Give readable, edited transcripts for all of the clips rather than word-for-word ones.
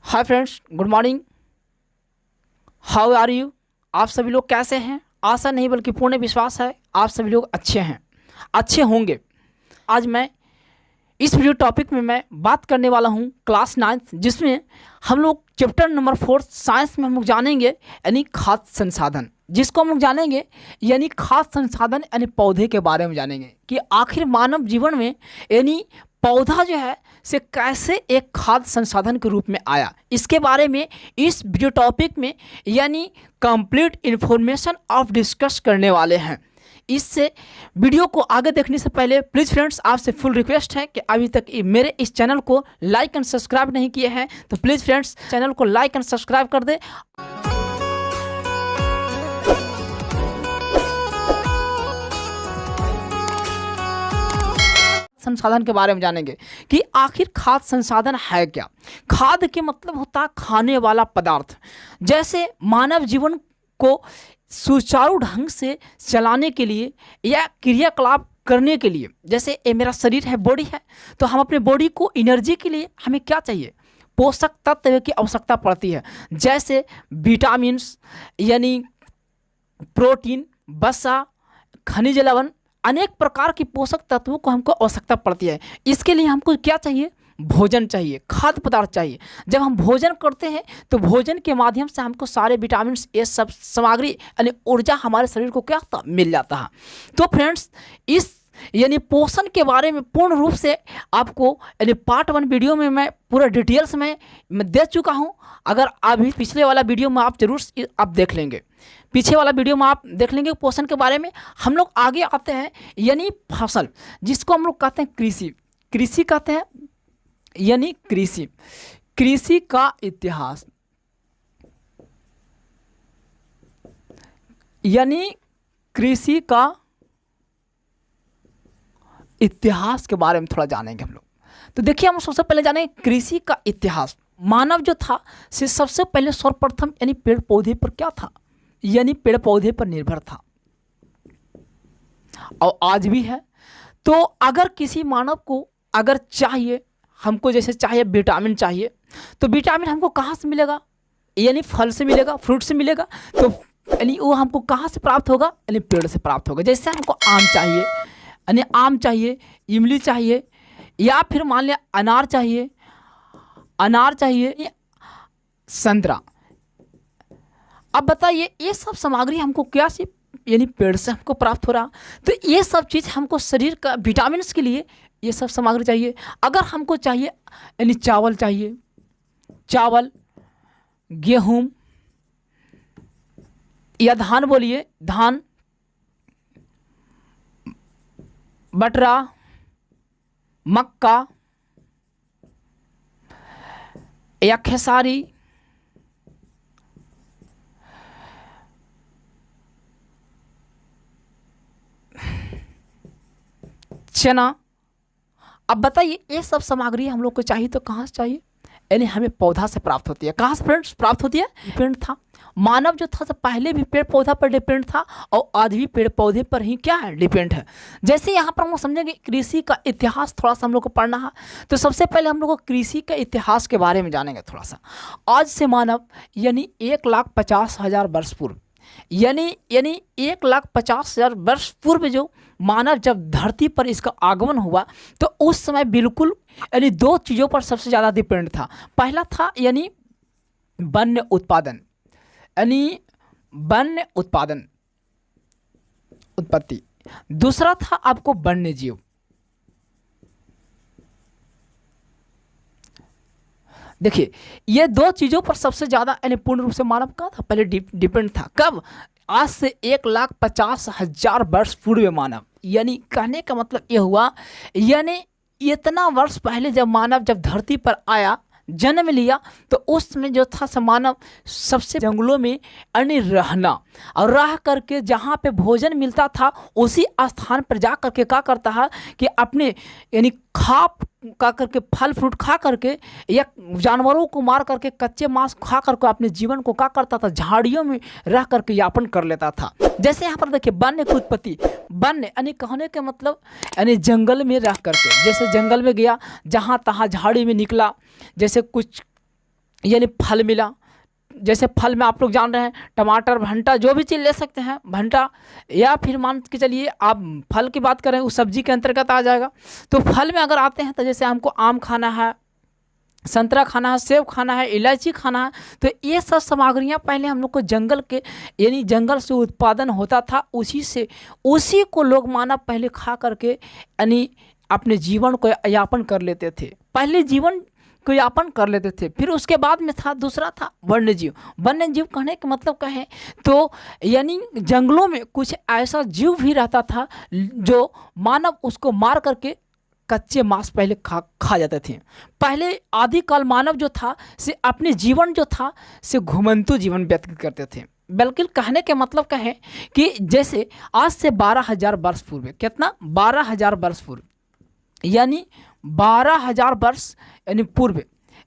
Hi friends, good morning. How are you? आप सभी लोग कैसे हैं? आशा नहीं बल्कि पूर्ण विश्वास है आप सभी लोग अच्छे हैं, अच्छे होंगे। आज मैं इस वीडियो टॉपिक में मैं बात करने वाला हूं क्लास 9th, जिसमें हम लोग चैप्टर नंबर 4 साइंस में हम लोग जानेंगे यानी खाद्य संसाधन, जिसको हम लोग जानेंगे यानी खाद्य संसाधन यानी पौधे के बारे में जानेंगे कि आखिर मानव जीवन में यानी पौधा जो है से कैसे एक खाद्य संसाधन के रूप में आया। इसके बारे में इस वीडियो टॉपिक में यानी कंप्लीट इन्फॉर्मेशन ऑफ डिस्कस करने वाले हैं। इससे वीडियो को आगे देखने से पहले प्लीज़ फ्रेंड्स आपसे फुल रिक्वेस्ट है कि अभी तक मेरे इस चैनल को लाइक एंड सब्सक्राइब नहीं किए हैं तो प्लीज़ फ्रेंड्स चैनल को लाइक एंड सब्सक्राइब कर दे। संसाधन के बारे में जानेंगे कि आखिर खाद्य संसाधन है क्या। खाद्य के मतलब होता है खाने वाला पदार्थ। जैसे मानव जीवन को सुचारू ढंग से चलाने के लिए या क्रियाकलाप करने के लिए, जैसे ये मेरा शरीर है, बॉडी है, तो हम अपने बॉडी को एनर्जी के लिए हमें क्या चाहिए? पोषक तत्व की आवश्यकता पड़ती है, जैसे विटामिन्स यानी प्रोटीन, वसा, खनिज लवण, अनेक प्रकार की पोषक तत्वों को हमको आवश्यकता पड़ती है। इसके लिए हमको क्या चाहिए? भोजन चाहिए, खाद्य पदार्थ चाहिए। जब हम भोजन करते हैं तो भोजन के माध्यम से हमको सारे विटामिन, ये सब सामग्री यानी ऊर्जा हमारे शरीर को क्या होता मिल जाता है। तो फ्रेंड्स इस यानी पोषण के बारे में पूर्ण रूप से आपको यानी पार्ट 1 वीडियो में मैं पूरा डिटेल्स में दे चुका हूं। अगर अभी पिछले वाला वीडियो में आप जरूर आप देख लेंगे, पीछे वाला वीडियो में आप देख लेंगे पोषण के बारे में। हम लोग आगे आते हैं यानी फसल, जिसको हम लोग कहते हैं कृषि। कृषि कहते हैं यानी कृषि का इतिहास, यानी कृषि का इतिहास के बारे में थोड़ा जानेंगे हम लोग। तो देखिए, हम सबसे पहले जानेंगे कृषि का इतिहास। मानव जो था से सबसे पहले सर्वप्रथम यानी पेड़ पौधे पर क्या था, यानी पेड़ पौधे पर निर्भर था और आज भी है। तो अगर किसी मानव को अगर चाहिए, हमको जैसे चाहिए विटामिन चाहिए, तो विटामिन हमको कहाँ से मिलेगा? यानी फल से मिलेगा, फ्रूट से मिलेगा। तो यानी वो हमको कहाँ से प्राप्त होगा? यानी पेड़ से प्राप्त होगा। जैसे हमको आम चाहिए यानी आम चाहिए, इमली चाहिए, या फिर मान लिया अनार चाहिए, संतरा। अब बताइए ये सब सामग्री हमको क्या से यानी पेड़ से हमको प्राप्त हो रहा। तो ये सब चीज़ हमको शरीर का विटामिन के लिए ये सब सामग्री चाहिए। अगर हमको चाहिए यानी चावल चाहिए, चावल, गेहूँ या धान, बोलिए धान, बटरा, मक्का या खेसारी, चना। अब बताइए ये सब सामग्री हम लोग को चाहिए तो कहाँ से चाहिए? यानी हमें पौधा से प्राप्त होती है। कहाँ से फ्रेंड्स प्राप्त होती है? डिपेंड था मानव जो था, तो पहले भी पेड़ पौधा पर डिपेंड था और आज भी पेड़ पौधे पर ही क्या है? डिपेंड है। जैसे यहाँ पर हम लोग समझेंगे कृषि का इतिहास थोड़ा सा हम लोग को पढ़ना है। तो सबसे पहले हम लोग को कृषि के इतिहास के बारे में जानेंगे थोड़ा सा। आज से मानव यानी 1,50,000 वर्ष पूर्व, यानी 1,50,000 वर्ष पूर्व जो मानव जब धरती पर इसका आगमन हुआ, तो उस समय बिल्कुल यानी 2 चीज़ों पर सबसे ज़्यादा डिपेंड था। पहला था यानी वन्य उत्पादन, यानी वन्य उत्पादन उत्पत्ति। दूसरा था आपको वन्य जीव। देखिए ये 2 चीज़ों पर सबसे ज़्यादा यानी पूर्ण रूप से मानव का था पहले डिपेंड था। कब? आज से 1,50,000 वर्ष पूर्व मानव, यानी कहने का मतलब ये हुआ यानी इतना वर्ष पहले जब मानव जब धरती पर आया, जन्म लिया, तो उस समय जो था मानव सबसे जंगलों में यानी रहना और रह करके जहाँ पे भोजन मिलता था उसी स्थान पर जा करके क्या करता है कि अपने यानी खा करके फल फ्रूट खा करके या जानवरों को मार करके कच्चे मांस खा करके अपने जीवन को क्या करता था? झाड़ियों में रह करके यापन कर लेता था। जैसे यहाँ पर देखिए वन्य की उत्पत्ति, वन्य यानी कहने के मतलब यानी जंगल में रह करके, जैसे जंगल में गया जहाँ तहाँ झाड़ी में निकला, जैसे कुछ यानी फल मिला। जैसे फल में आप लोग जान रहे हैं, टमाटर, भंटा, जो भी चीज़ ले सकते हैं, भंटा, या फिर मान के चलिए आप फल की बात करें, उस सब्जी के अंतर्गत आ जाएगा। तो फल में अगर आते हैं तो जैसे हमको आम खाना है, संतरा खाना है, सेब खाना है, इलायची खाना है, तो ये सब सामग्रियां पहले हम लोग को जंगल के, यानी जंगल से उत्पादन होता था, उसी को लोग मानव पहले खा करके यानी अपने जीवन को यापन कर लेते थे। पहले जीवन को यापन कर लेते थे। फिर उसके बाद में था दूसरा था वन्य जीव। वन्य जीव कहने का मतलब क्या है, तो यानी जंगलों में कुछ ऐसा जीव भी रहता था जो मानव उसको मार करके कच्चे मांस पहले खा जाते थे। पहले आदिकाल मानव जो था से अपने जीवन जो था से घुमंतु जीवन व्यतीत करते थे। बल्कि कहने के मतलब क्या है कि जैसे आज से 12,000 वर्ष पूर्व, कितना 12,000 वर्ष पूर्व, यानी 12,000 वर्ष यानी पूर्व,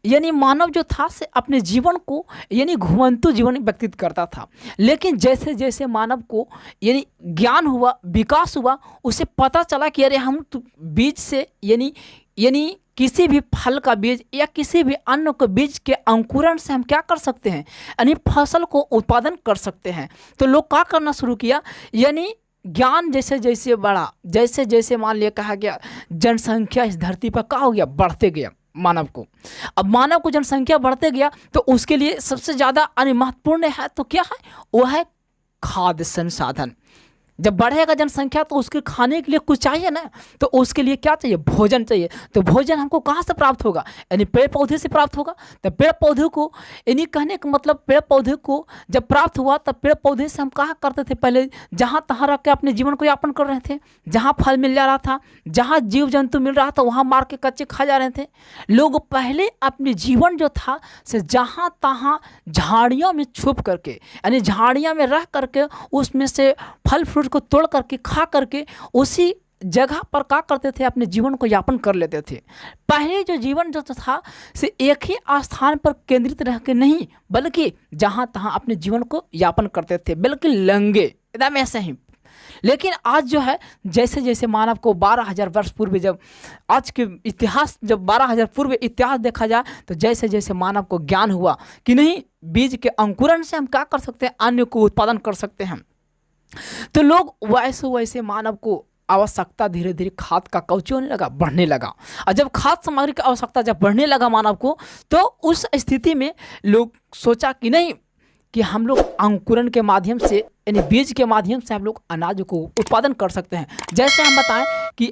यानी मानव जो था से अपने जीवन को यानी घुमंतु जीवन व्यतीत करता था। लेकिन जैसे जैसे मानव को यानी ज्ञान हुआ, विकास हुआ, उसे पता चला कि अरे हम तो बीज से यानी किसी भी फल का बीज या किसी भी अन्न के बीज के अंकुरण से हम क्या कर सकते हैं, यानी फसल को उत्पादन कर सकते हैं। तो लोग क्या करना शुरू किया, यानी ज्ञान जैसे जैसे बढ़ा, जैसे जैसे मान लिया कहा गया जनसंख्या इस धरती पर क्या हो गया, बढ़ते गया मानव को। अब मानव को जनसंख्या बढ़ते गया तो उसके लिए सबसे ज़्यादा महत्वपूर्ण है तो क्या है, वो है खाद्य संसाधन। जब बढ़ेगा जनसंख्या तो उसके खाने के लिए कुछ चाहिए ना, तो उसके लिए क्या चाहिए, भोजन चाहिए। तो भोजन हमको कहाँ से प्राप्त होगा, यानी पेड़ पौधे से प्राप्त होगा। तो पेड़ पौधे को, यानी कहने का मतलब पेड़ पौधे को जब प्राप्त हुआ तब पेड़ पौधे से हम कहाँ करते थे, पहले जहाँ तहाँ रख के अपने जीवन को यापन कर रहे थे। जहाँ फल मिल जा रहा था, जहाँ जीव जंतु मिल रहा था, वहाँ मार के कच्चे खा जा रहे थे लोग। पहले अपने जीवन जो था से जहाँ तहाँ झाड़ियों में छुप करके, यानी झाड़ियों में रह करके उसमें से फल फ्रूट को तोड़ करके खा करके उसी जगह पर क्या करते थे, अपने जीवन को यापन कर लेते थे। पहले जो जीवन जो था से एक ही स्थान पर केंद्रित रह के नहीं, बल्कि जहाँ तहाँ अपने जीवन को यापन करते थे, बल्कि लंगे एकदम ऐसे ही। लेकिन आज जो है जैसे जैसे मानव को 12,000 वर्ष पूर्व, जब आज के इतिहास, जब 12,000 पूर्व इतिहास देखा जाए तो जैसे जैसे मानव को ज्ञान हुआ कि नहीं बीज के अंकुरण से हम क्या कर सकते हैं, अन्न को उत्पादन कर सकते हैं, तो लोग वैसे वैसे मानव को आवश्यकता धीरे धीरे खाद का कौची होने लगा, बढ़ने लगा। और जब खाद्य सामग्री की आवश्यकता जब बढ़ने लगा मानव को, तो उस स्थिति में लोग सोचा कि नहीं कि हम लोग अंकुरण के माध्यम से, यानी बीज के माध्यम से हम लोग अनाज को उत्पादन कर सकते हैं। जैसे हम बताएं कि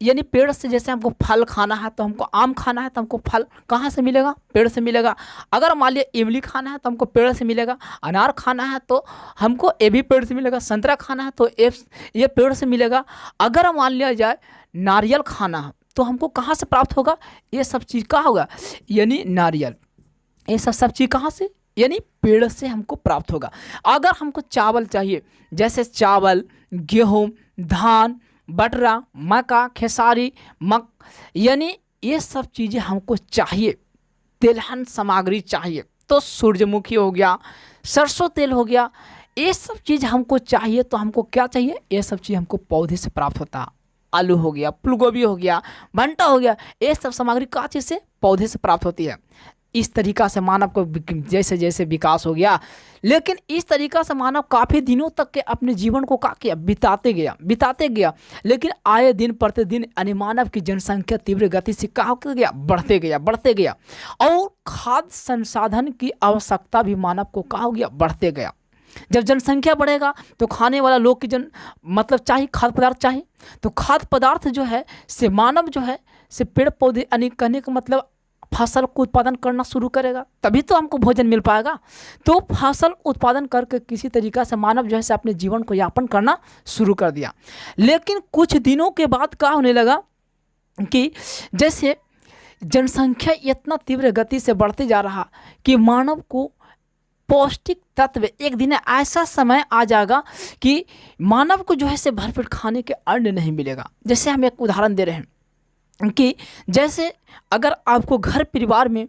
यानी पेड़ से जैसे हमको फल खाना है तो हमको आम खाना है तो हमको फल कहाँ से मिलेगा, पेड़ से मिलेगा। अगर मान लिया इमली खाना है तो हमको पेड़ से मिलेगा, अनार खाना है तो हमको ये भी पेड़ से मिलेगा, संतरा खाना है तो ये पेड़ से मिलेगा। अगर मान लिया जाए नारियल खाना है तो हमको कहाँ से प्राप्त होगा, ये सब चीज़ कहाँ होगा, यानी नारियल, ये सब चीज़ कहाँ से, यानी पेड़ से हमको प्राप्त होगा। अगर हमको चावल चाहिए, जैसे चावल, गेहूँ, धान, बटरा, मक्का, खेसारी, यानी ये सब चीज़ें हमको चाहिए, तिलहन सामग्री चाहिए, तो सूरजमुखी हो गया, सरसों तेल हो गया, ये सब चीज़ हमको चाहिए। तो हमको क्या चाहिए, ये सब चीज़ हमको पौधे से प्राप्त होता है। आलू हो गया, फूलगोभी हो गया, भंटा हो गया, ये सब सामग्री का चीज़ से, पौधे से प्राप्त होती है। इस तरीक़ा से मानव को जैसे जैसे विकास हो गया, लेकिन इस तरीक़ा से मानव काफ़ी दिनों तक के अपने जीवन को क्या किया, बिताते गया। लेकिन आए दिन प्रतिदिन मानव की जनसंख्या तीव्र गति से क्या होते गया, बढ़ते गया। और खाद्य संसाधन की आवश्यकता भी मानव को क्या हो गया, बढ़ते गया। जब जनसंख्या बढ़ेगा तो खाने वाला लोग की मतलब चाहिए, खाद्य पदार्थ चाहिए। तो खाद्य पदार्थ जो है से मानव जो है से पेड़ पौधे कहने का मतलब फसल को उत्पादन करना शुरू करेगा, तभी तो हमको भोजन मिल पाएगा। तो फसल उत्पादन करके किसी तरीक़ा से मानव जो है से अपने जीवन को यापन करना शुरू कर दिया। लेकिन कुछ दिनों के बाद क्या होने लगा कि जैसे जनसंख्या इतना तीव्र गति से बढ़ते जा रहा कि मानव को पौष्टिक तत्व, एक दिन ऐसा समय आ जाएगा कि मानव को जो है से भरपेट खाने के अन्न नहीं मिलेगा। जैसे हम एक उदाहरण दे रहे हैं कि जैसे अगर आपको घर परिवार में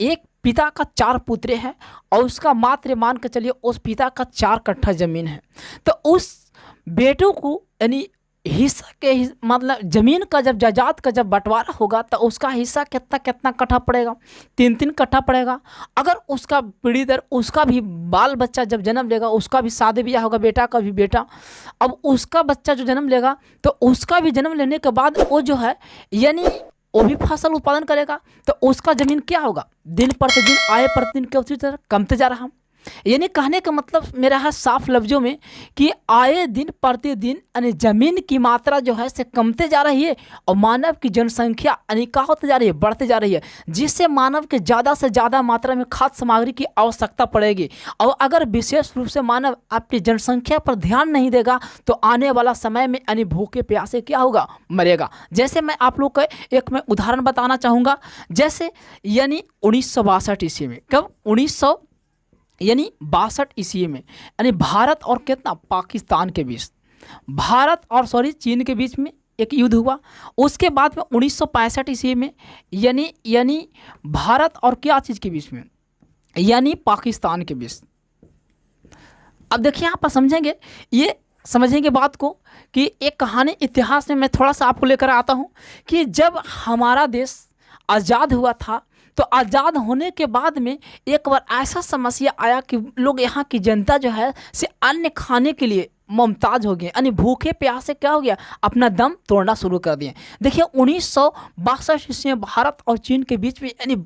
एक पिता का 4 पुत्र है और उसका मात्र मान के चलिए उस पिता का 4 कट्ठा ज़मीन है, तो उस बेटों को यानी हिस्सा के मतलब जमीन का जब जायदाद का जब बंटवारा होगा तो उसका हिस्सा कितना कितना कट्ठा पड़ेगा, 3-3 कट्ठा पड़ेगा। अगर उसका पीढ़ी दर उसका भी बाल बच्चा जब जन्म लेगा, उसका भी शादी ब्याह होगा, बेटा का भी बेटा, अब उसका बच्चा जो जन्म लेगा तो उसका भी जन्म लेने के बाद वो जो है यानी वो भी फसल उत्पादन करेगा, तो उसका जमीन क्या होगा, दिन प्रतिदिन आय प्रतिदिन क्या उसी तरह कमते जा रहा। यानी कहने का मतलब मेरा है साफ लफ्जों में कि आए दिन प्रतिदिन यानी जमीन की मात्रा जो है से कमते जा रही है और मानव की जनसंख्या यानी क्या होते जा रही है, बढ़ते जा रही है, जिससे मानव के ज़्यादा से ज़्यादा मात्रा में खाद्य सामग्री की आवश्यकता पड़ेगी। और अगर विशेष रूप से मानव अपनी जनसंख्या पर ध्यान नहीं देगा तो आने वाला समय में यानी भूखे प्यासे क्या होगा, मरेगा। जैसे मैं आप लोग को एक मैं उदाहरण बताना चाहूँगा, जैसे यानी 1962 ईस्वी में, कब 1962 ईस्वी में यानी भारत और कितना पाकिस्तान के बीच, भारत और चीन के बीच में एक युद्ध हुआ। उसके बाद में 1965 ईस्वी में यानी भारत और क्या चीज़ के बीच में, यानी पाकिस्तान के बीच। अब देखिए यहाँ पर समझेंगे, ये समझेंगे बात को कि एक कहानी इतिहास में मैं थोड़ा सा आपको लेकर आता हूँ कि जब हमारा देश आज़ाद हुआ था तो आज़ाद होने के बाद में एक बार ऐसा समस्या आया कि लोग यहाँ की जनता जो है से अन्न खाने के लिए मुमताज हो गए, यानी भूखे प्यासे क्या हो गया, अपना दम तोड़ना शुरू कर दिए। देखिए 1962 ईस्वी में भारत और चीन के बीच में यानी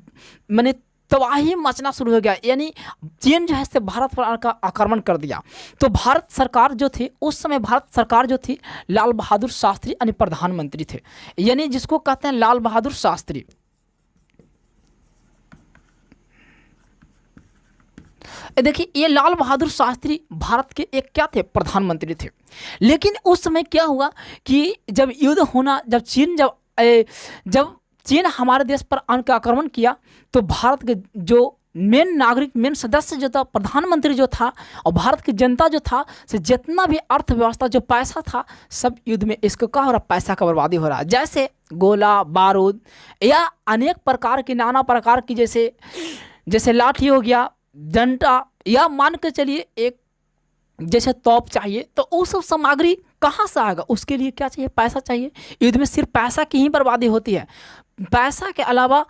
मैंने तबाही मचना शुरू हो गया, यानी चीन जो है से भारत पर आक्रमण कर दिया। तो भारत सरकार जो थी उस समय, भारत सरकार जो थी लाल बहादुर शास्त्री यानी प्रधानमंत्री थे, यानी जिसको कहते हैं लाल बहादुर शास्त्री। देखिए ये लाल बहादुर शास्त्री भारत के एक क्या थे, प्रधानमंत्री थे। लेकिन उस समय क्या हुआ कि जब युद्ध होना, जब चीन हमारे देश पर आक्रमण किया तो भारत के जो मेन नागरिक, मेन सदस्य जो था, प्रधानमंत्री जो था और भारत की जनता जो था से जितना भी अर्थव्यवस्था जो पैसा था सब युद्ध में इसको क्या हो रहा, पैसा का बर्बादी हो रहा है। जैसे गोला बारूद या अनेक प्रकार की, नाना प्रकार की, जैसे लाठी हो गया, डंडा, या मान के चलिए एक जैसे तोप चाहिए, तो वो सब सामग्री कहाँ से आएगा, उसके लिए क्या चाहिए, पैसा चाहिए। युद्ध में सिर्फ पैसा की ही बर्बादी होती है, पैसा के अलावा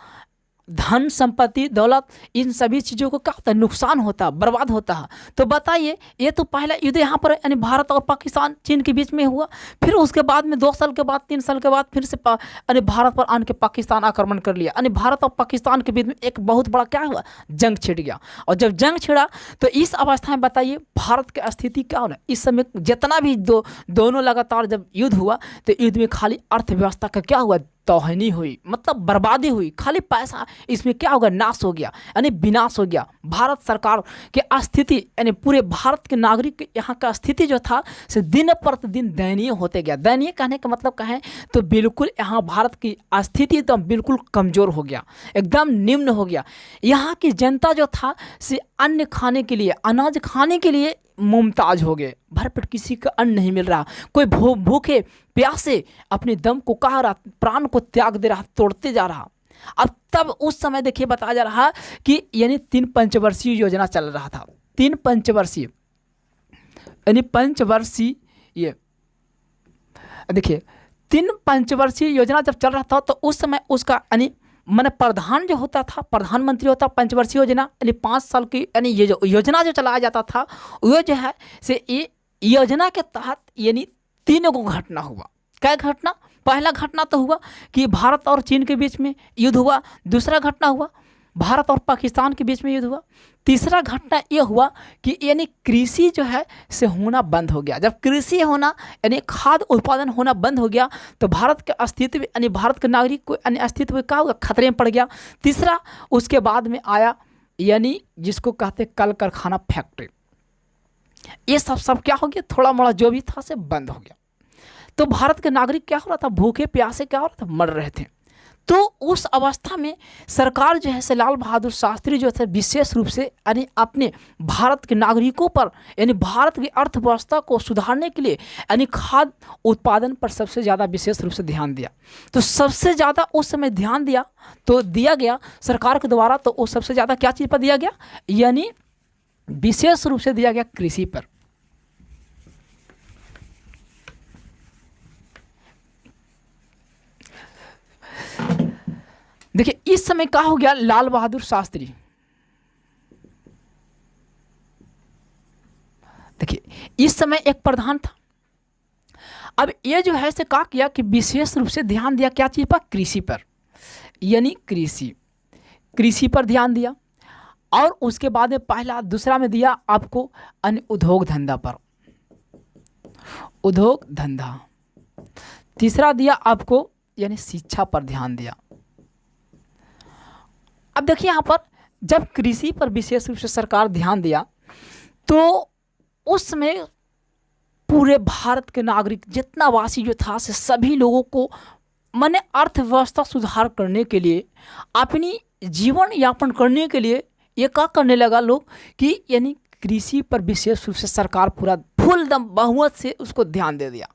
धन संपत्ति दौलत इन सभी चीज़ों को क्या होता है, नुकसान होता है, बर्बाद होता है। तो बताइए, ये तो पहला युद्ध यहाँ पर यानी भारत और पाकिस्तान चीन के बीच में हुआ, फिर उसके बाद में 2 साल के बाद 3 साल के बाद फिर से यानी भारत पर आन के पाकिस्तान आक्रमण कर लिया, यानी भारत और पाकिस्तान के बीच में एक बहुत बड़ा क्या हुआ, जंग छिड़ गया। और जब जंग छिड़ा तो इस अवस्था में बताइए भारत की स्थिति क्या होना, इस समय जितना भी दोनों लगातार जब युद्ध हुआ तो युद्ध में खाली अर्थव्यवस्था का क्या हुआ, तौहीनी हुई, मतलब बर्बादी हुई, खाली पैसा इसमें क्या होगा, नाश हो गया, यानी विनाश हो गया। भारत सरकार की स्थिति यानी पूरे भारत के नागरिक के यहाँ का स्थिति जो था से दिन प्रतिदिन दयनीय होते गया। दयनीय कहने का मतलब कहें तो बिल्कुल यहाँ भारत की स्थिति एकदम बिल्कुल कमज़ोर हो गया, एकदम निम्न हो गया। यहाँ की जनता जो था से अन्न खाने के लिए, अनाज खाने के लिए मुमताज हो गए, भरपेट किसी का अन्न नहीं मिल रहा, कोई भूखे प्यासे अपने दम को कहा रहा, प्राण को त्याग दे रहा, तोड़ते जा रहा। अब तब उस समय देखिए बताया जा रहा कि यानी 3 पंचवर्षीय योजना चल रहा था, 3 पंचवर्षीय यानी पंचवर्षीय, ये देखिए 3 पंचवर्षीय योजना जब चल रहा था तो उस समय उसका यानी मैंने प्रधान जो होता था, प्रधानमंत्री होता, पंचवर्षीय योजना यानी 5 साल की यानी ये जो योजना जो चलाया जाता था वो जो है से ये योजना के तहत यानी 3 गो घटना हुआ। क्या घटना, पहला घटना तो हुआ कि भारत और चीन के बीच में युद्ध हुआ, दूसरा घटना हुआ भारत और पाकिस्तान के बीच में युद्ध हुआ, तीसरा घटना ये हुआ कि यानी कृषि जो है से होना बंद हो गया। जब कृषि होना यानी खाद्य उत्पादन होना बंद हो गया तो भारत के अस्तित्व यानी भारत के नागरिक को यानी अस्तित्व क्या होगा, खतरे में पड़ गया। तीसरा उसके बाद में आया यानी जिसको कहते कल कारखाना फैक्ट्री, ये सब क्या हो गया, थोड़ा मोड़ा जो भी था से बंद हो गया। तो भारत के नागरिक क्या हो रहा था, भूखे प्यासे क्या हो रहा था, मर रहे थे। तो उस अवस्था में सरकार जो है से लाल बहादुर शास्त्री जो थे विशेष रूप से यानी अपने भारत के नागरिकों पर यानी भारत की अर्थव्यवस्था को सुधारने के लिए यानी खाद्य उत्पादन पर सबसे ज़्यादा विशेष रूप से ध्यान दिया। तो सबसे ज़्यादा उस समय ध्यान दिया गया सरकार के द्वारा, तो वो सबसे ज़्यादा क्या चीज़ पर दिया गया, यानी विशेष रूप से दिया गया कृषि पर। देखिए इस समय क्या हो गया, लाल बहादुर शास्त्री, देखिए इस समय एक प्रधान था। अब ये जो है से क्या किया कि विशेष रूप से ध्यान दिया क्या चीज़ पर, कृषि पर, यानी कृषि पर ध्यान दिया। और उसके बाद में पहला दूसरा में दिया आपको अन्य उद्योग धंधा पर, उद्योग धंधा। तीसरा दिया आपको यानी शिक्षा पर ध्यान दिया। अब देखिए यहाँ पर जब कृषि पर विशेष रूप से सरकार ध्यान दिया तो उस समय पूरे भारत के नागरिक जितना वासी जो था से सभी लोगों को माने अर्थव्यवस्था सुधार करने के लिए, अपनी जीवन यापन करने के लिए ये क्या करने लगा लोग कि यानी कृषि पर विशेष रूप से सरकार पूरा फुल दम बहुमत से उसको ध्यान दे दिया।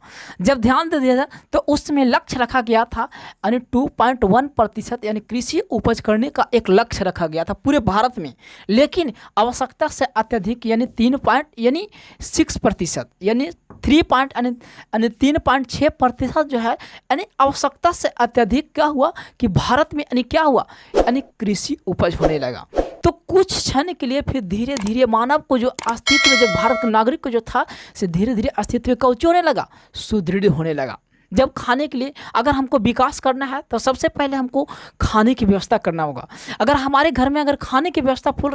जब ध्यान दे दिया तो उसमें लक्ष्य रखा गया था यानी 2.1% यानी कृषि उपज करने का एक लक्ष्य रखा गया था पूरे भारत में। लेकिन आवश्यकता से अत्यधिक यानी 3.6% यानी 3.6% जो है यानी आवश्यकता से अत्यधिक क्या हुआ कि भारत में यानी क्या हुआ यानी कृषि उपज होने लगा। तो कुछ क्षण के लिए फिर धीरे धीरे मानव को जो अस्तित्व, जो भारत के नागरिक को जो था से धीरे धीरे अस्तित्व कवच होने लगा, सुदृढ़ होने लगा। जब खाने के लिए अगर हमको विकास करना है तो सबसे पहले हमको खाने की व्यवस्था करना होगा। अगर हमारे घर में अगर खाने की व्यवस्था फुल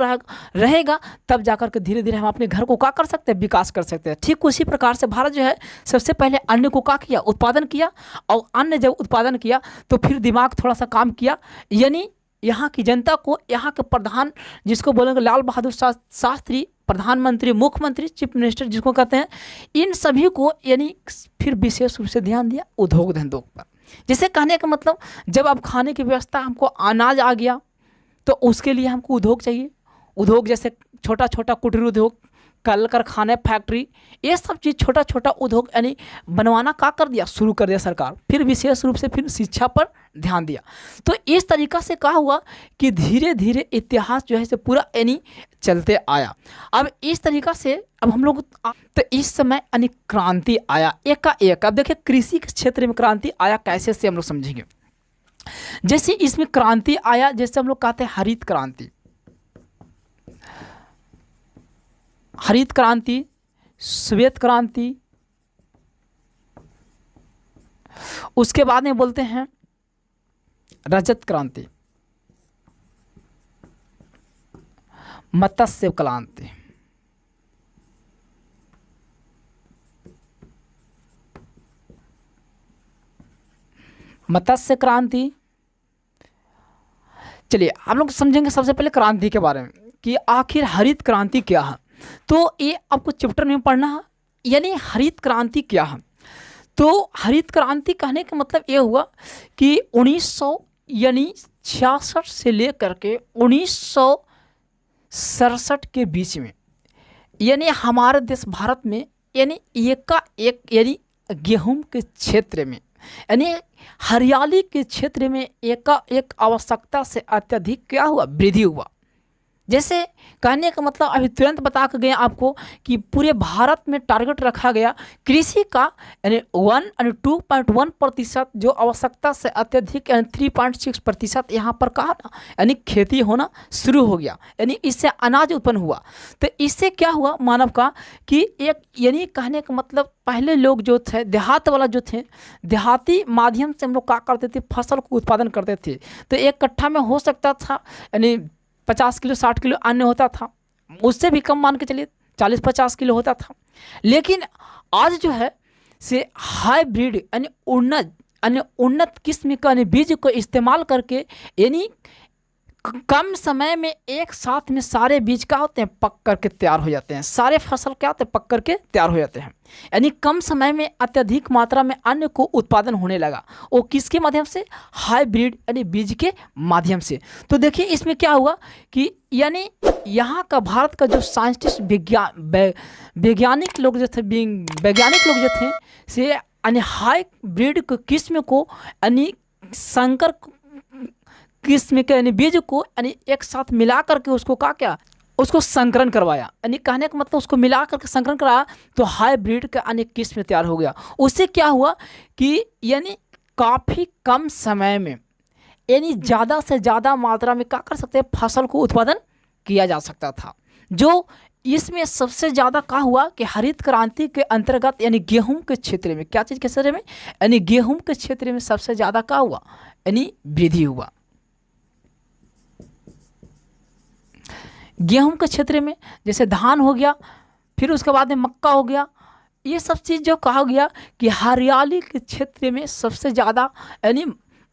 रहेगा तब जाकर के धीरे धीरे हम अपने घर को क्या कर सकते हैं, विकास कर सकते हैं। ठीक उसी प्रकार से भारत जो है सबसे पहले अन्न को क्या किया, उत्पादन किया। और अन्न जब उत्पादन किया तो फिर दिमाग थोड़ा सा काम किया, यानी यहाँ की जनता को, यहाँ के प्रधान जिसको बोलेंगे लाल बहादुर शास्त्री, प्रधानमंत्री, मुख्यमंत्री, चीफ मिनिस्टर जिसको कहते हैं, इन सभी को यानी फिर विशेष रूप से ध्यान दिया उद्योग धंधों पर। जैसे कहने का मतलब जब अब खाने की व्यवस्था, हमको अनाज आ गया तो उसके लिए हमको उद्योग चाहिए। उद्योग जैसे छोटा छोटा कुटीर उद्योग, कल कारखाने, फैक्ट्री, ये सब चीज़ छोटा छोटा उद्योग यानी बनवाना का कर दिया, शुरू कर दिया सरकार। फिर विशेष रूप से फिर शिक्षा पर ध्यान दिया। तो इस तरीक़ा से क्या हुआ कि धीरे धीरे इतिहास जो है से पूरा यानी चलते आया। अब इस तरीक़ा से अब हम लोग तो इस समय यानी क्रांति आया एकाएक। अब देखिए कृषि के क्षेत्र में क्रांति आया कैसे से हम लोग समझेंगे। जैसे इसमें क्रांति आया, जैसे हम लोग कहते हैं हरित क्रांति, हरित क्रांति, श्वेत क्रांति, उसके बाद में बोलते हैं रजत क्रांति, मत्स्य क्रांति, मत्स्य क्रांति। चलिए आप लोग समझेंगे सबसे पहले क्रांति के बारे में कि आखिर हरित क्रांति क्या है। तो ये आपको चैप्टर में पढ़ना है, यानी हरित क्रांति क्या है। तो हरित क्रांति कहने का मतलब ये हुआ कि 1966 से लेकर के 1967 के बीच में यानी हमारे देश भारत में यानी एकाएक यानी गेहूं के क्षेत्र में यानी हरियाली के क्षेत्र में एकाएक आवश्यकता से अत्यधिक क्या हुआ, वृद्धि हुआ। जैसे कहने का मतलब अभी तुरंत बता के गए आपको कि पूरे भारत में टारगेट रखा गया कृषि का यानी 2.1% जो आवश्यकता से अत्यधिक यानी 3.6% यहाँ पर कहा ना, यानी खेती होना शुरू हो गया, यानी इससे अनाज उत्पन्न हुआ। तो इससे क्या हुआ मानव का कि एक यानी कहने का मतलब पहले लोग जो थे देहात वाला जो थे, देहाती माध्यम से हम लोग क्या करते थे, फसल को उत्पादन करते थे। तो एक कट्ठा में हो सकता था यानी 50 किलो 60 किलो अन्न होता था, उससे भी कम मान के चलिए 40-50 किलो होता था। लेकिन आज जो है से हाइब्रिड यानी उन्नत किस्म का बीज को इस्तेमाल करके यानी कम समय में एक साथ में सारे बीज क्या होते हैं, पक करके तैयार हो जाते हैं। सारे फसल क्या होते हैं, पक करके तैयार हो जाते हैं। यानी कम समय में अत्यधिक मात्रा में अन्न को उत्पादन होने लगा। वो किसके माध्यम से, हाइब्रिड यानी बीज के माध्यम से। तो देखिए इसमें क्या हुआ कि यानी यहाँ का भारत का जो साइंटिस्ट वैज्ञानिक लोग जो थे से यानी हाइब्रिड किस्म को यानी संकर किस्म के यानी बीज को यानी एक साथ मिला करके उसको क्या उसको संकरण करवाया। यानी कहने का मतलब उसको मिला करके संकरण कराया तो हाइब्रिड का यानी किस्म तैयार हो गया। उससे क्या हुआ कि यानी काफ़ी कम समय में यानी ज़्यादा से ज़्यादा मात्रा में क्या कर सकते हैं, फसल को उत्पादन किया जा सकता था। जो इसमें सबसे ज़्यादा क्या हुआ कि हरित क्रांति के अंतर्गत यानी गेहूं के क्षेत्र में, क्या चीज़ के क्षेत्र में, यानी गेहूं के क्षेत्र में सबसे ज़्यादा क्या हुआ, यानी वृद्धि हुआ। गेहूं के क्षेत्र में जैसे धान हो गया, फिर उसके बाद में मक्का हो गया, ये सब चीज़ जो कहा गया कि हरियाली के क्षेत्र में सबसे ज़्यादा, यानी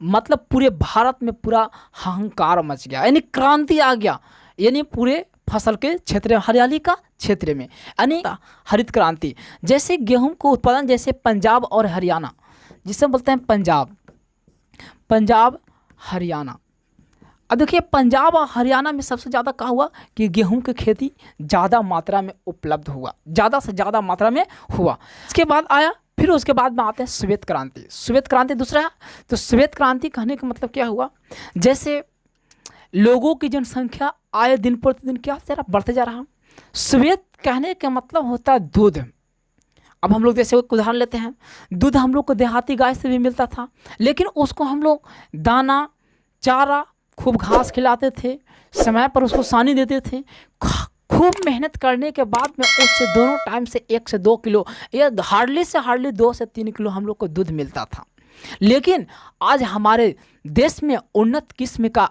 मतलब पूरे भारत में पूरा हाहाकार मच गया, यानी क्रांति आ गया, यानी पूरे फसल के क्षेत्र में, हरियाली का क्षेत्र में, यानी हरित क्रांति। जैसे गेहूं को उत्पादन जैसे पंजाब और हरियाणा, जिसे बोलते हैं पंजाब हरियाणा। अब देखिए पंजाब और हरियाणा में सबसे ज़्यादा क्या हुआ कि गेहूं की खेती ज़्यादा मात्रा में उपलब्ध हुआ, ज़्यादा से ज़्यादा मात्रा में हुआ। इसके बाद आया, फिर उसके बाद में आते हैं श्वेत क्रांति। श्वेत क्रांति दूसरा है। तो श्वेत क्रांति कहने का मतलब क्या हुआ, जैसे लोगों की जनसंख्या आए दिन प्रतिदिन क्या तेरा बढ़ते जा रहा। श्वेत कहने का मतलब होता है दूध। अब हम लोग जैसे एक उदाहरण लेते हैं, दूध हम लोग को देहाती गाय से भी मिलता था, लेकिन उसको हम लोग दाना चारा खूब घास खिलाते थे, समय पर उसको सानी देते थे, खूब मेहनत करने के बाद में उससे दोनों टाइम से 1 से 2 किलो या हार्डली से हार्डली 2 से 3 किलो हम लोग को दूध मिलता था। लेकिन आज हमारे देश में उन्नत किस्म का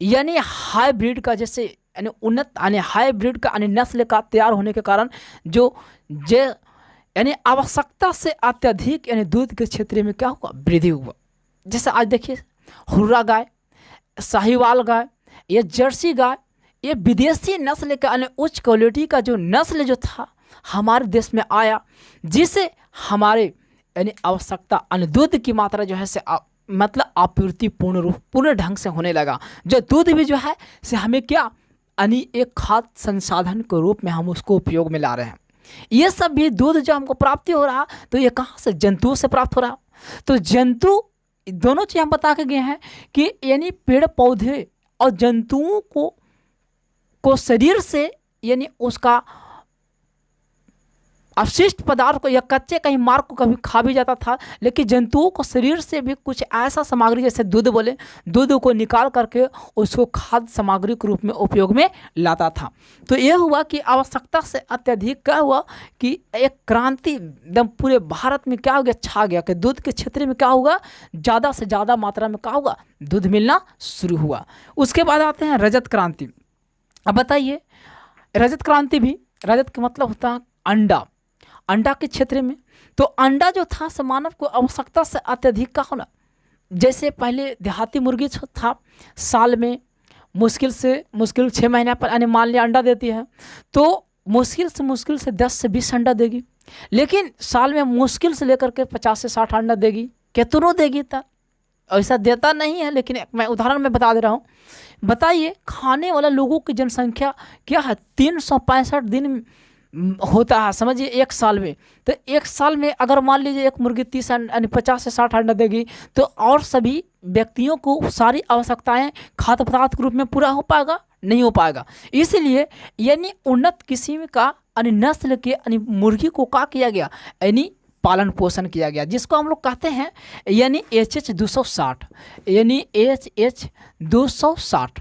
यानी हाईब्रिड का, जैसे यानी उन्नत यानी हाईब्रिड का यानी नस्ल का तैयार होने के कारण जो यानी आवश्यकता से अत्यधिक यानी दूध के क्षेत्र में क्या हुआ, वृद्धि हुआ। जैसे आज देखिए हुर्रा गाय, साहिवाल गाय, ये जर्सी गाय, ये विदेशी नस्ल का यानी उच्च क्वालिटी का जो नस्ल जो था हमारे देश में आया, जिससे हमारे यानी आवश्यकता यानी दूध की मात्रा जो है से मतलब आपूर्ति पूर्ण ढंग से होने लगा। जो दूध भी जो है से हमें क्या यानी एक खाद्य संसाधन के रूप में हम उसको उपयोग में ला रहे हैं। ये सब भी दूध जो हमको प्राप्ति हो रहा, तो ये कहाँ से, जंतुओं से प्राप्त हो रहा। तो जंतु दोनों चीज़ हम बता के गए हैं कि यानी पेड़ पौधे और जंतुओं को शरीर से यानी उसका अवशिष्ट पदार्थ को या कच्चे कहीं मार को कभी खा भी जाता था, लेकिन जंतुओं को शरीर से भी कुछ ऐसा सामग्री जैसे दूध बोले, दूध को निकाल करके उसको खाद्य सामग्री के रूप में उपयोग में लाता था। तो यह हुआ कि आवश्यकता से अत्यधिक क्या हुआ कि एक क्रांति एकदम पूरे भारत में क्या हो गया, छा गया कि दूध के क्षेत्र में क्या होगा, ज़्यादा से ज़्यादा मात्रा में क्या होगा, दूध मिलना शुरू हुआ। उसके बाद आते हैं रजत क्रांति। अब बताइए रजत क्रांति भी, रजत का मतलब होता है अंडा, अंडा के क्षेत्र में। तो अंडा जो था मानव को आवश्यकता से अत्यधिक का होना। जैसे पहले देहाती मुर्गी था, साल में मुश्किल 6 महीने पर यानी मान लिया अंडा देती है, तो मुश्किल से 10 से 20 अंडा देगी, लेकिन साल में मुश्किल से लेकर के 50 से 60 अंडा देगी। कितनों देगी था, ऐसा देता नहीं है, लेकिन मैं उदाहरण में बता दे रहा हूँ। बताइए खाने वाला लोगों की जनसंख्या क्या है, 365 दिन होता है, समझिए एक साल में। तो एक साल में अगर मान लीजिए एक मुर्गी 30 यानी 50 से 60 अंडा देगी, तो और सभी व्यक्तियों को सारी आवश्यकताएं खाद्य पदार्थ के रूप में पूरा हो पाएगा, नहीं हो पाएगा। इसलिए यानी उन्नत किस्म का यानी नस्ल के यानी मुर्गी को क्या किया गया, यानी पालन पोषण किया गया, जिसको हम लोग कहते हैं यानी HH 260, यानी HH 260।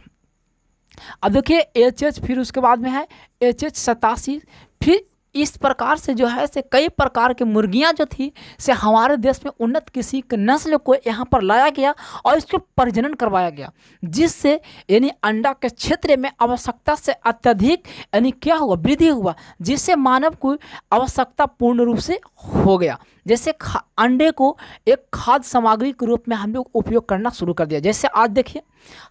अब देखिए HH, फिर उसके बाद में है HH 87। फिर इस प्रकार से जो है से कई प्रकार की मुर्गियां जो थी से हमारे देश में उन्नत किसी के नस्ल को यहाँ पर लाया गया और इसको प्रजनन करवाया गया, जिससे यानी अंडा के क्षेत्र में आवश्यकता से अत्यधिक यानी क्या हुआ, वृद्धि हुआ, जिससे मानव को आवश्यकता पूर्ण रूप से हो गया। जैसे अंडे को एक खाद्य सामग्री के रूप में हम लोग उपयोग करना शुरू कर दिया। जैसे आज देखिए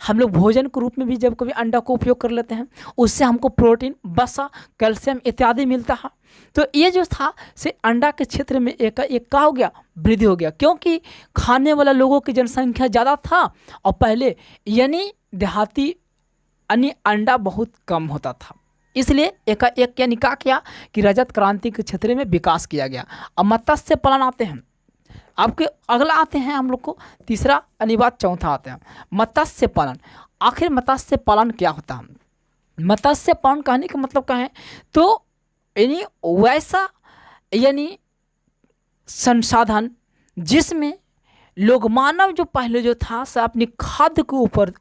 हम लोग भोजन के रूप में भी जब कभी अंडा को उपयोग कर लेते हैं, उससे हमको प्रोटीन, वसा, कैल्शियम इत्यादि मिलता है। तो ये जो था से अंडा के क्षेत्र में एक क्या हो गया, वृद्धि हो गया, क्योंकि खाने वाला लोगों की जनसंख्या ज़्यादा था और पहले यानी देहाती यानी अंडा बहुत कम होता था, इसलिए एक यानी क्या किया कि रजत क्रांति के क्षेत्र में विकास किया गया। अब मत्स्य पालन आते हैं, आपके अगला आते हैं हम लोग को तीसरा अनिवार्य, चौथा आते हैं मत्स्य पालन। आखिर मत्स्य पालन क्या होता है? मत्स्य पालन कहने का मतलब क्या है, तो यानी वैसा यानी संसाधन जिसमें लोग मानव जो पहले जो था से अपनी खाद्य के ऊपर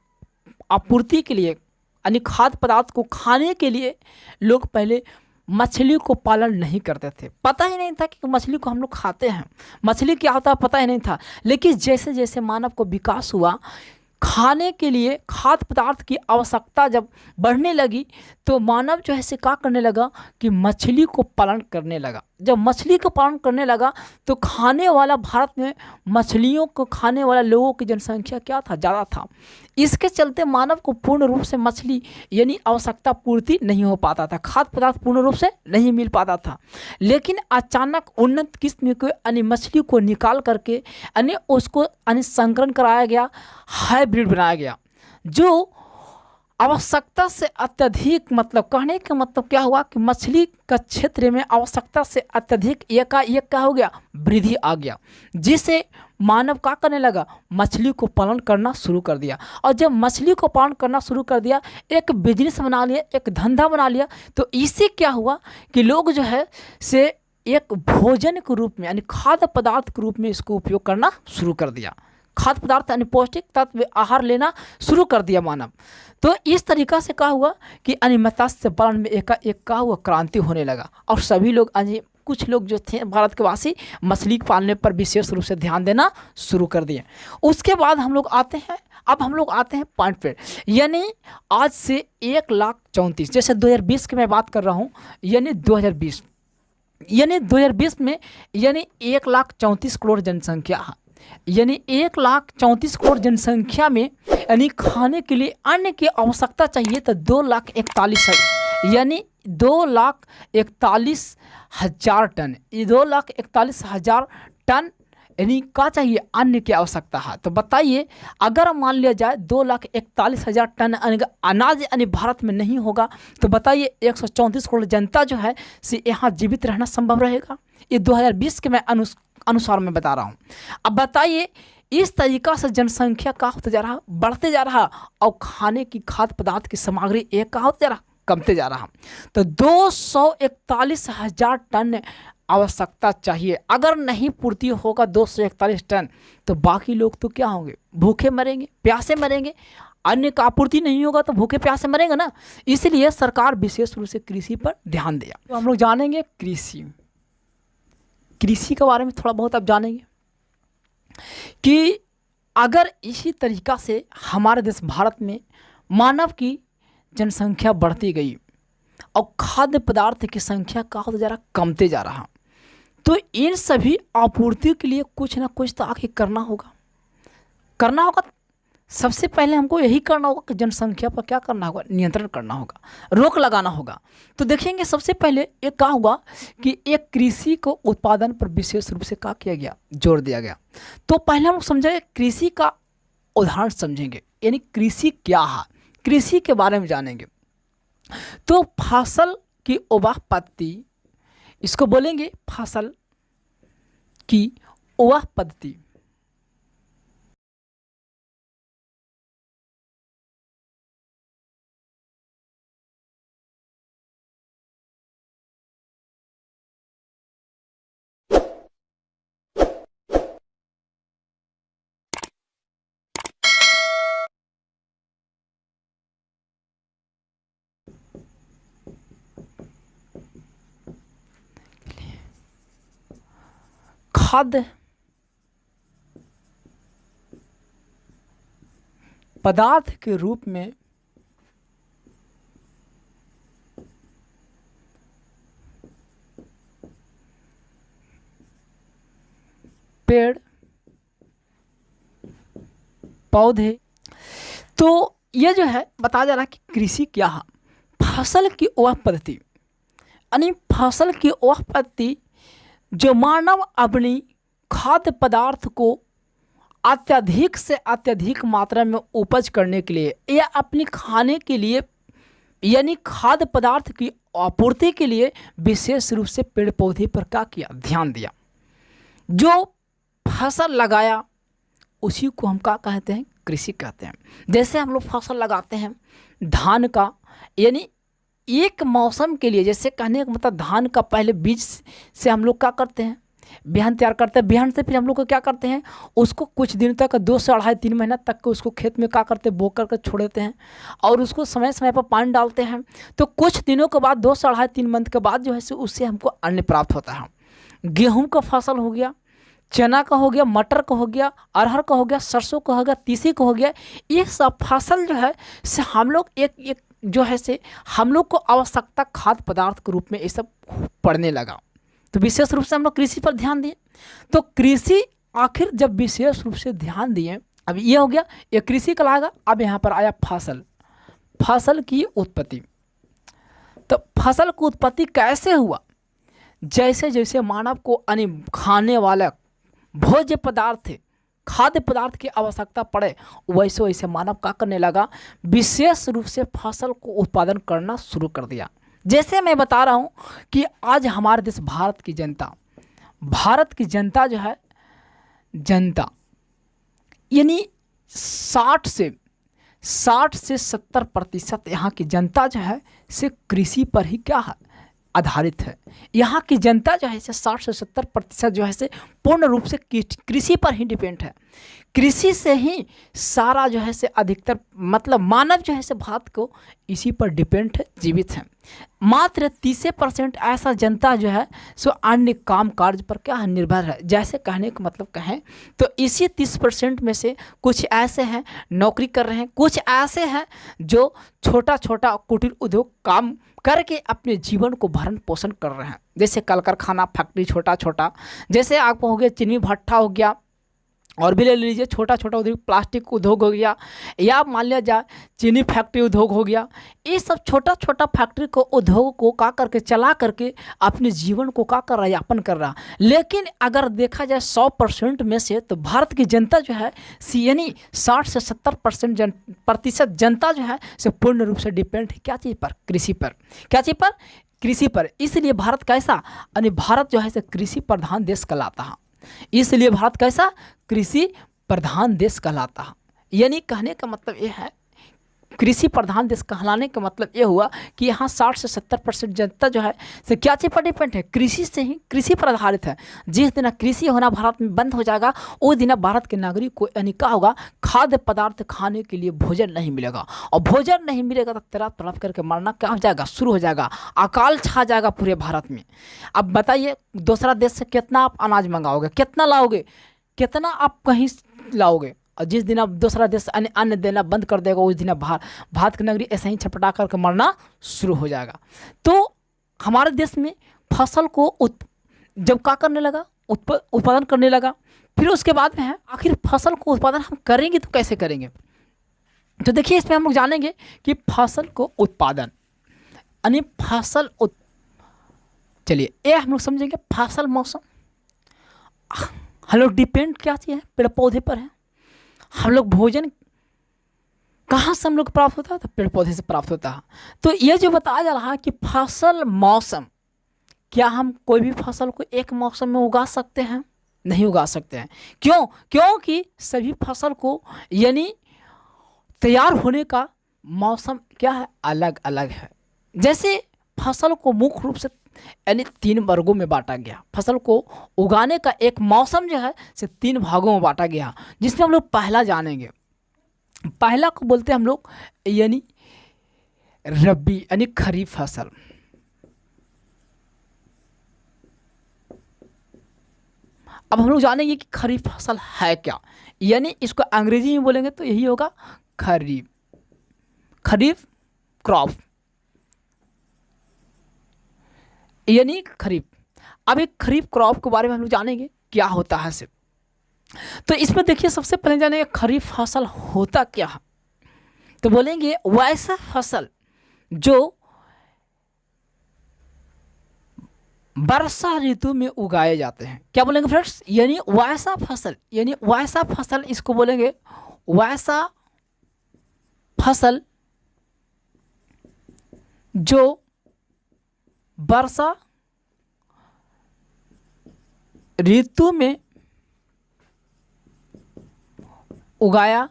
आपूर्ति के लिए यानी खाद्य पदार्थ को खाने के लिए लोग पहले मछली को पालन नहीं करते थे। पता ही नहीं था कि मछली को हम लोग खाते हैं, मछली क्या होता है पता ही नहीं था। लेकिन जैसे जैसे मानव को विकास हुआ, खाने के लिए खाद्य पदार्थ की आवश्यकता जब बढ़ने लगी, तो मानव जो है से क्या करने लगा कि मछली को पालन करने लगा। जब मछली को पालन करने लगा तो खाने वाला भारत में मछलियों को खाने वाला लोगों की जनसंख्या क्या था, ज़्यादा था। इसके चलते मानव को पूर्ण रूप से मछली यानी आवश्यकता पूर्ति नहीं हो पाता था, खाद्य पदार्थ पूर्ण रूप से नहीं मिल पाता था। लेकिन अचानक उन्नत किस्म के यानी मछली को निकाल करके यानी उसको यानी संकरण कराया गया, हाइब्रिड बनाया गया, जो आवश्यकता से अत्यधिक, मतलब कहने का मतलब क्या हुआ कि मछली का क्षेत्र में आवश्यकता से अत्यधिक एकाएक क्या हो गया, वृद्धि आ गया, जिसे मानव क्या करने लगा, मछली को पालन करना शुरू कर दिया। और जब मछली को पालन करना शुरू कर दिया, एक बिजनेस बना लिया, एक धंधा बना लिया, तो इससे क्या हुआ कि लोग जो है से एक भोजन के रूप में यानी खाद्य पदार्थ के रूप में इसको उपयोग करना शुरू कर दिया। खाद्य पदार्थ यानी पौष्टिक तत्व आहार लेना शुरू कर दिया मानव। तो इस तरीक़ा से क्या हुआ कि यानी मत्स्य पालन में एकाएक क्या हुआ, क्रांति होने लगा। और सभी लोग यानी कुछ लोग जो थे भारत के वासी मछली पालने पर विशेष रूप से ध्यान देना शुरू कर दिए। उसके बाद हम लोग आते हैं, अब हम लोग आते हैं पॉइंट पे, यानी आज से 1,34,000 जैसे 2020 की मैं बात कर रहा हूँ, यानी 2020 में यानी 1,34,00,000 जनसंख्या है। यानी 1,34,00,000 करोड़ जनसंख्या में यानी खाने के लिए अन्न की आवश्यकता चाहिए तो 2,41,000 यानी 2,41,000 टन, ये 2,41,000 टन यानी क्या चाहिए, अन्न की आवश्यकता है। तो बताइए अगर मान लिया जाए 2,41,000 टन अनाज यानी भारत में नहीं होगा, तो बताइए 134 करोड़ जनता जो है से यहाँ जीवित रहना संभव रहेगा? ये 2020 के मैं अनुसार मैं बता रहा हूँ। अब बताइए इस तरीक़ा से जनसंख्या का होता जा रहा, बढ़ते जा रहा, और खाने की खाद्य पदार्थ की सामग्री एक का होता जा रहा, कमते जा रहा। तो 241,000 टन आवश्यकता चाहिए। अगर नहीं पूर्ति होगा 241 टन, तो बाकी लोग तो क्या होंगे, भूखे मरेंगे, प्यासे मरेंगे। अन्न का आपूर्ति नहीं होगा तो भूखे प्यासे मरेंगे ना। इसलिए सरकार विशेष रूप से कृषि पर ध्यान दिया। तो हम लोग जानेंगे कृषि के बारे में थोड़ा बहुत अब जानेंगे कि अगर इसी तरीक़ा से हमारे देश भारत में मानव की जनसंख्या बढ़ती गई और खाद्य पदार्थ की संख्या का होता जा रहा, कमते जा रहा, तो इन सभी आपूर्ति के लिए कुछ ना कुछ तो आखिर करना होगा। सबसे पहले हमको यही करना होगा कि जनसंख्या पर क्या करना होगा, नियंत्रण करना होगा, रोक लगाना होगा। तो देखेंगे सबसे पहले एक क्या हुआ कि एक कृषि को उत्पादन पर विशेष रूप से क्या किया गया, जोर दिया गया। तो पहले हम समझेंगे कृषि का उदाहरण समझेंगे, यानी कृषि क्या है, कृषि के बारे में जानेंगे। तो फसल की उगाह पद्धति, इसको बोलेंगे फसल की उगाह पद्धति। खाद्य पदार्थ के रूप में पेड़ पौधे, तो ये जो है बताया जा रहा है कि कृषि क्या है। फसल की उगाह पद्धति यानी फसल की उगाह पद्धति जो मानव अपनी खाद्य पदार्थ को अत्यधिक से अत्यधिक मात्रा में उपज करने के लिए या अपनी खाने के लिए यानी खाद्य पदार्थ की आपूर्ति के लिए विशेष रूप से पेड़ पौधे पर क्या किया, ध्यान दिया। जो फसल लगाया उसी को हम क्या कहते हैं, कृषि कहते हैं। जैसे हम लोग फसल लगाते हैं धान का, यानी एक मौसम के लिए, जैसे कहने का मतलब धान का पहले बीज से हम लोग क्या करते हैं, बिहान तैयार करते हैं। बिहान से फिर हम लोग को क्या करते हैं, उसको कुछ दिन तक 2 से अढ़ाई 3 महीना तक के उसको खेत में क्या करते हैं, बो करके छोड़ देते हैं और उसको समय समय पर पानी डालते हैं। तो कुछ दिनों के बाद 2 से अढ़ाई 3 मंथ के बाद जो है सो उससे हमको अन्न प्राप्त होता है। गेहूँ का फसल हो गया, चना का हो गया, मटर का हो गया, अरहर का हो गया, सरसों का हो गया, तीसी का हो गया। ये सब फसल जो है से हम लोग एक एक जो है से हम लोग को आवश्यकता खाद्य पदार्थ के रूप में ये सब पड़ने लगा। तो विशेष रूप से हम लोग कृषि पर ध्यान दिए। तो कृषि आखिर जब विशेष रूप से ध्यान दिए, अब ये हो गया, ये कृषि कहलाएगा। अब यहाँ पर आया फसल, फसल की उत्पत्ति। तो फसल की उत्पत्ति कैसे हुआ, जैसे जैसे मानव को अन्य खाने वाला भोज्य पदार्थ, खाद्य पदार्थ की आवश्यकता पड़े, वैसे वैसे मानव क्या करने लगा, विशेष रूप से फसल को उत्पादन करना शुरू कर दिया। जैसे मैं बता रहा हूँ कि आज हमारे देश भारत की जनता जो है, जनता यानी 60 से 70% यहाँ की जनता जो है से कृषि पर ही क्या है, आधारित है। यहाँ की जनता जो है से 60 से 70% जो है से पूर्ण रूप से कृषि पर ही डिपेंड है। कृषि से ही सारा जो है से अधिकतर मतलब मानव जो है से भारत को इसी पर डिपेंड है, जीवित है। मात्र 30% ऐसा जनता जो है सो अन्य काम कार्य पर क्या है, निर्भर है। जैसे कहने का मतलब कहें तो इसी 30% में से कुछ ऐसे हैं नौकरी कर रहे हैं, कुछ ऐसे हैं जो छोटा छोटा कुटीर उद्योग काम करके अपने जीवन को भरण पोषण कर रहे हैं। जैसे कल कारखाना, फैक्ट्री छोटा छोटा, जैसे आपको हो गया चीनी भट्ठा हो गया, और भी ले लीजिए छोटा छोटा उद्योग, प्लास्टिक उद्योग हो गया, या मान लिया जाए चीनी फैक्ट्री उद्योग हो गया। ये सब छोटा छोटा फैक्ट्री को उद्योग को का करके चला करके अपने जीवन को का कर रहा है, यापन कर रहा। लेकिन अगर देखा जाए 100% में से तो भारत की जनता जो है यानी 60 से 70% जनता जो है से पूर्ण रूप से डिपेंड है क्या चीज़ पर, कृषि पर। क्या चीज़ पर, कृषि पर। इसलिए भारत कैसा, यानी भारत जो है से कृषि प्रधान देश कहलाता है। इसलिए भारत कैसा, कृषि प्रधान देश कहलाता है। यानी कहने का मतलब ये है, कृषि प्रधान देश कहलाने का मतलब ये हुआ कि यहाँ 60 से 70% जनता जो है से क्या चीज़ पर डिपेंड है, कृषि से ही, कृषि पर आधारित है। जिस दिन कृषि होना भारत में बंद हो जाएगा, उस दिन भारत के नागरिक को यानी क्या होगा, खाद्य पदार्थ खाने के लिए भोजन नहीं मिलेगा। और भोजन नहीं मिलेगा तो तड़प तड़प करके मरना क्या हो जाएगा, शुरू हो जाएगा, अकाल छा जाएगा पूरे भारत में। अब बताइए दूसरा देश से कितना आप अनाज मंगाओगे, कितना लाओगे, कितना आप कहीं लाओगे। और जिस दिन आप दूसरा देश अन्न देना बंद कर देगा, उस दिन भारत की नगरी ऐसे ही छपटा करके मरना शुरू हो जाएगा। तो हमारे देश में फसल को जब क्या करने लगा, उत्पादन करने लगा, फिर उसके बाद में है आखिर फसल को उत्पादन हम करेंगे तो कैसे करेंगे। तो देखिए इसमें हम लोग जानेंगे कि फसल को उत्पादन यानी फसल चलिए ये हम लोग समझेंगे। फसल मौसम, हम लोग डिपेंड क्या चीज़ है, पेड़ पौधे पर है। हम लोग भोजन कहाँ से हम लोग प्राप्त होता है, तो पेड़ पौधे से प्राप्त होता है। तो ये जो बताया जा रहा है कि फसल मौसम, क्या हम कोई भी फसल को एक मौसम में उगा सकते हैं, नहीं उगा सकते हैं। क्यों, क्योंकि सभी फसल को यानी तैयार होने का मौसम क्या है, अलग अलग है। जैसे फसल को मुख्य रूप से यानी 3 वर्गों में बांटा गया। फसल को उगाने का एक मौसम जो है से 3 भागों में बांटा गया, जिसमें हम लोग पहला जानेंगे। पहला को बोलते हैं हम लोग यानी रबी यानी खरीफ फसल। अब हम लोग जानेंगे कि खरीफ फसल है क्या, यानी इसको अंग्रेजी में बोलेंगे तो यही होगा खरीफ, खरीफ क्रॉप यानी खरीफ। अब एक खरीफ क्रॉप के बारे में हम लोग जानेंगे क्या होता है सिर्फ। तो इसमें देखिए सबसे पहले जानेंगे खरीफ फसल होता क्या है। तो बोलेंगे वैसा फसल जो वर्षा ऋतु में उगाए जाते हैं। क्या बोलेंगे फ्रेंड्स, यानी वैसा फसल, यानी वैसा फसल इसको बोलेंगे वैसा फसल जो वर्षा ऋतु में उगाया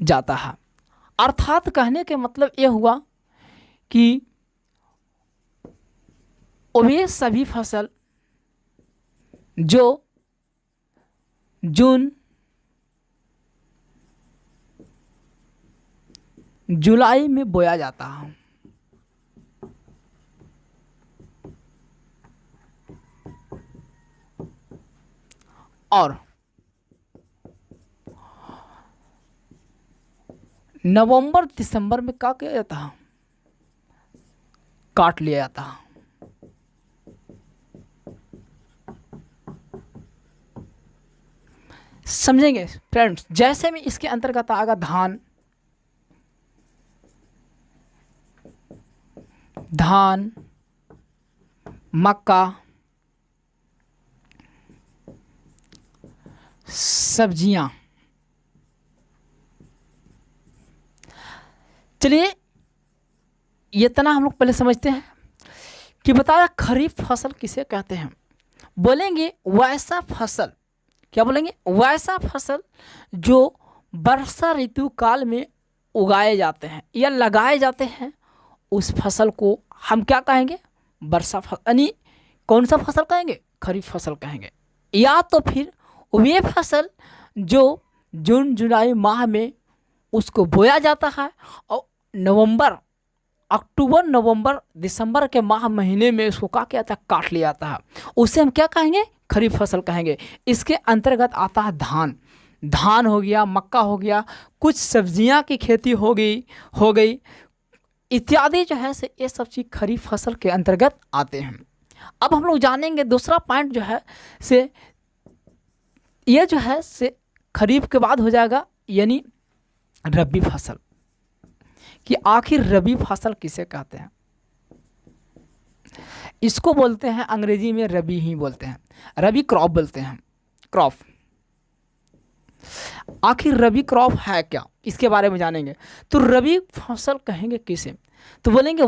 जाता है। अर्थात कहने के मतलब यह हुआ कि वे सभी फसल जो जून जुलाई में बोया जाता है। और नवंबर दिसंबर में क्या किया जाता है, काट लिया जाता है। समझेंगे फ्रेंड्स। जैसे में इसके अंतर्गत आएगा धान, मक्का, सब्जियां। चलिए इतना हम लोग पहले समझते हैं कि बताया खरीफ फसल किसे कहते हैं। बोलेंगे वैसा फसल, क्या बोलेंगे, वैसा फसल जो वर्षा ऋतु काल में उगाए जाते हैं या लगाए जाते हैं, उस फसल को हम क्या कहेंगे, वर्षा फसल, यानी कौन सा फसल कहेंगे, खरीफ फसल कहेंगे। या तो फिर वे फसल जो जून जुलाई माह में उसको बोया जाता है और अक्टूबर नवंबर दिसंबर के महीने में उसको क्या किया जाता है, काट लिया जाता है, उसे हम क्या कहेंगे, खरीफ फसल कहेंगे। इसके अंतर्गत आता है धान हो गया, मक्का हो गया, कुछ सब्जियां की खेती हो गई इत्यादि जो है से ये सब चीज़ खरीफ फसल के अंतर्गत आते हैं। अब हम लोग जानेंगे दूसरा पॉइंट जो है से, ये जो है से खरीफ के बाद हो जाएगा यानी रबी फसल, कि आखिर रबी फसल किसे कहते हैं। इसको बोलते हैं अंग्रेजी में रबी ही बोलते हैं, रबी क्रॉप बोलते हैं, क्रॉप। आखिर रबी क्रॉप है क्या, इसके बारे में जानेंगे। तो रबी फसल कहेंगे किसे, तो बोलेंगे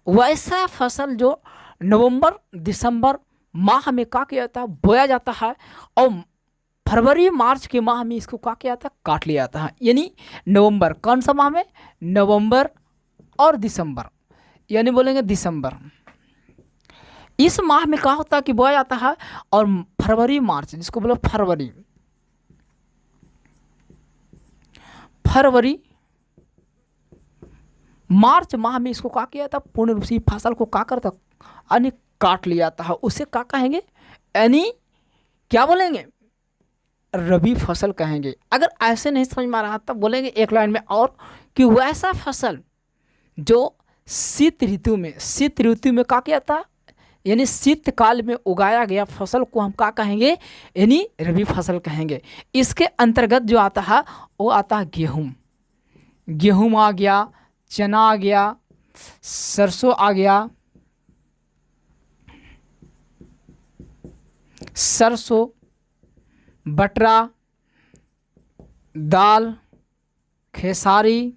वैसा फसल जो नवंबर दिसंबर माह में क्या किया जाता है, बोया जाता है और फरवरी मार्च के माह में इसको क्या किया जाता है, काट लिया जाता है। यानी नवंबर, कौन सा माह में, नवंबर और दिसंबर, यानी बोलेंगे दिसंबर, इस माह में क्या होता है कि बोया जाता है। और फरवरी मार्च, जिसको बोलो फरवरी मार्च माह में इसको क्या किया था, पूर्ण रूप से फसल को क्या करता, यानी काट लिया जाता है, उसे क्या कहेंगे, यानी क्या बोलेंगे, रबी फसल कहेंगे। अगर ऐसे नहीं समझ में आ रहा तब बोलेंगे एक लाइन में और, कि वैसा फसल जो शीत ऋतु में क्या किया था, यानी शीतकाल में उगाया गया फसल को हम क्या कहेंगे, यानी रबी फसल कहेंगे। इसके अंतर्गत जो आता है वो आता है गेहूँ आ गया, चना आ गया, सरसों आ गया, सरसों, बटरा, दाल, खेसारी,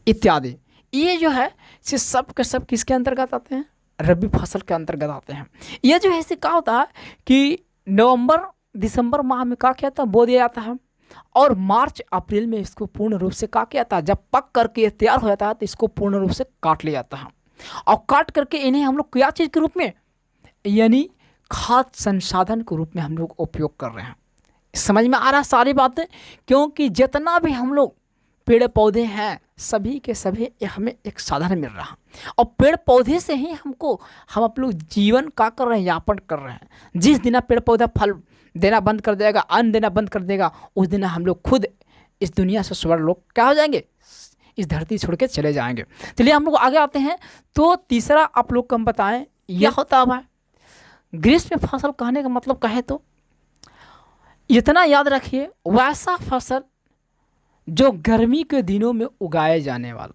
इत्यादि। ये जो है से सब के सब किसके अंतर्गत आते हैं, रबी फसल के अंतर्गत आते हैं। ये जो है से क्या होता है कि नवंबर दिसंबर माह में क्या किया था, बो दिया जाता है और मार्च अप्रैल में इसको पूर्ण रूप से क्या किया था, जब पक करके तैयार हो जाता है तो इसको पूर्ण रूप से काट लिया जाता है। और काट करके इन्हें हम लोग क्या चीज़ के रूप में, यानी खाद्य संसाधन के रूप में हम लोग उपयोग कर रहे हैं। समझ में आ रहा है सारी बातें, क्योंकि जितना भी हम लोग पेड़ पौधे हैं सभी के सभी हमें एक साधन मिल रहा है और पेड़ पौधे से ही हम अपने लोग जीवन का कर रहे हैं, यापन कर रहे हैं। जिस दिन पेड़ पौधा फल देना बंद कर देगा, अन्न देना बंद कर देगा, उस दिन हम लोग खुद इस दुनिया से स्वर्ण लोग क्या हो जाएंगे, इस धरती छोड़ के चले जाएंगे। चलिए हम लोग आगे आते हैं। तो तीसरा आप लोग को हम बताएं, यह होता है ग्रीष्म फसल कहने का मतलब कहे तो इतना याद रखिए, वैसा फसल जो गर्मी के दिनों में उगाए जाने वाला,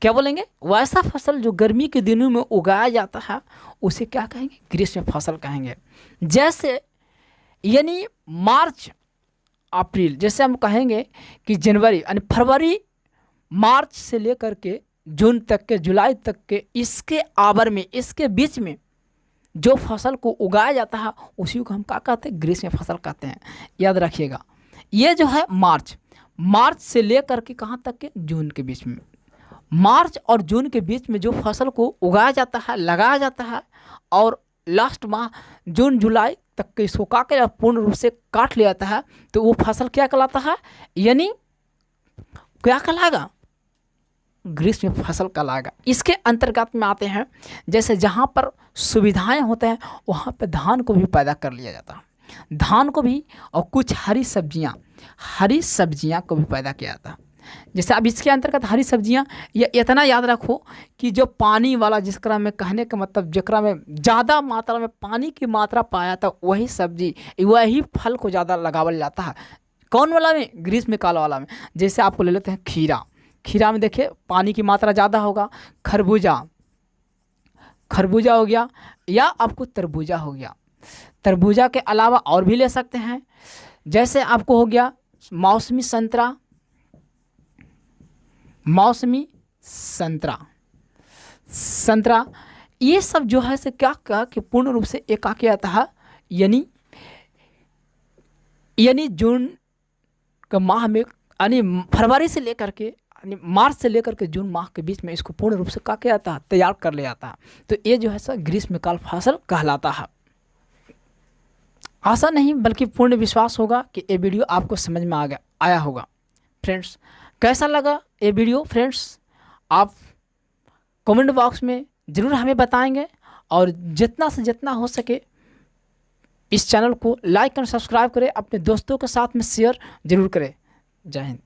क्या बोलेंगे, वैसा फसल जो गर्मी के दिनों में उगाया जाता है उसे क्या कहेंगे, ग्रीष्म फसल कहेंगे। जैसे यानी मार्च अप्रैल, जैसे हम कहेंगे कि जनवरी यानी फरवरी मार्च से लेकर के जून तक के, जुलाई तक के, इसके आवर में, इसके बीच में जो फसल को उगाया जाता है उसी को हम क्या कहते हैं, ग्रीष्म फसल कहते हैं। याद रखिएगा, ये जो है मार्च मार्च से लेकर के कहाँ तक के, जून के बीच में। मार्च और जून के बीच में जो फसल को उगाया जाता है, लगाया जाता है, और लास्ट माह जून जुलाई तक के इसको काट के पूर्ण रूप से काट लिया जाता है, तो वो फसल क्या कहलाता है, यानी क्या कहलाएगा, ग्रीष्म फसल कहलाएगा। इसके अंतर्गत में आते हैं, जैसे जहाँ पर सुविधाएं होते हैं वहाँ पर धान को भी पैदा कर लिया जाता है, धान को भी, और कुछ हरी सब्जियाँ को भी पैदा किया जाता है। जैसे अब इसके अंतर्गत हरी सब्जियाँ, ये इतना याद रखो कि जो पानी वाला, जिसका में कहने का मतलब जकरा में ज़्यादा मात्रा में पानी की मात्रा पाया था, वही सब्जी वही फल को ज़्यादा लगावल जाता है। कौन वाला में, ग्रीष्म काल वाला में। जैसे आपको ले लेते हैं खीरा में देखिए पानी की मात्रा ज़्यादा होगा। खरबूजा हो गया, या आपको तरबूजा हो गया। तरबूजा के अलावा और भी ले सकते हैं, जैसे आपको हो गया मौसमी संतरा, ये सब जो है से क्या कि पूर्ण रूप से एक किया जाता है, यानी जून के माह में, यानी फरवरी से लेकर के, यानी मार्च से लेकर के जून माह के बीच में इसको पूर्ण रूप से क्या किया जाता है, तैयार कर लिया जाता है। तो ये जो है सर ग्रीष्मकाल फसल कहलाता है। आशा नहीं बल्कि पूर्ण विश्वास होगा कि ये वीडियो आपको समझ में आया होगा। फ्रेंड्स, कैसा लगा ये वीडियो फ्रेंड्स, आप कमेंट बॉक्स में ज़रूर हमें बताएंगे, और जितना से जितना हो सके इस चैनल को लाइक और सब्सक्राइब करें, अपने दोस्तों के साथ में शेयर ज़रूर करें। जय हिंद।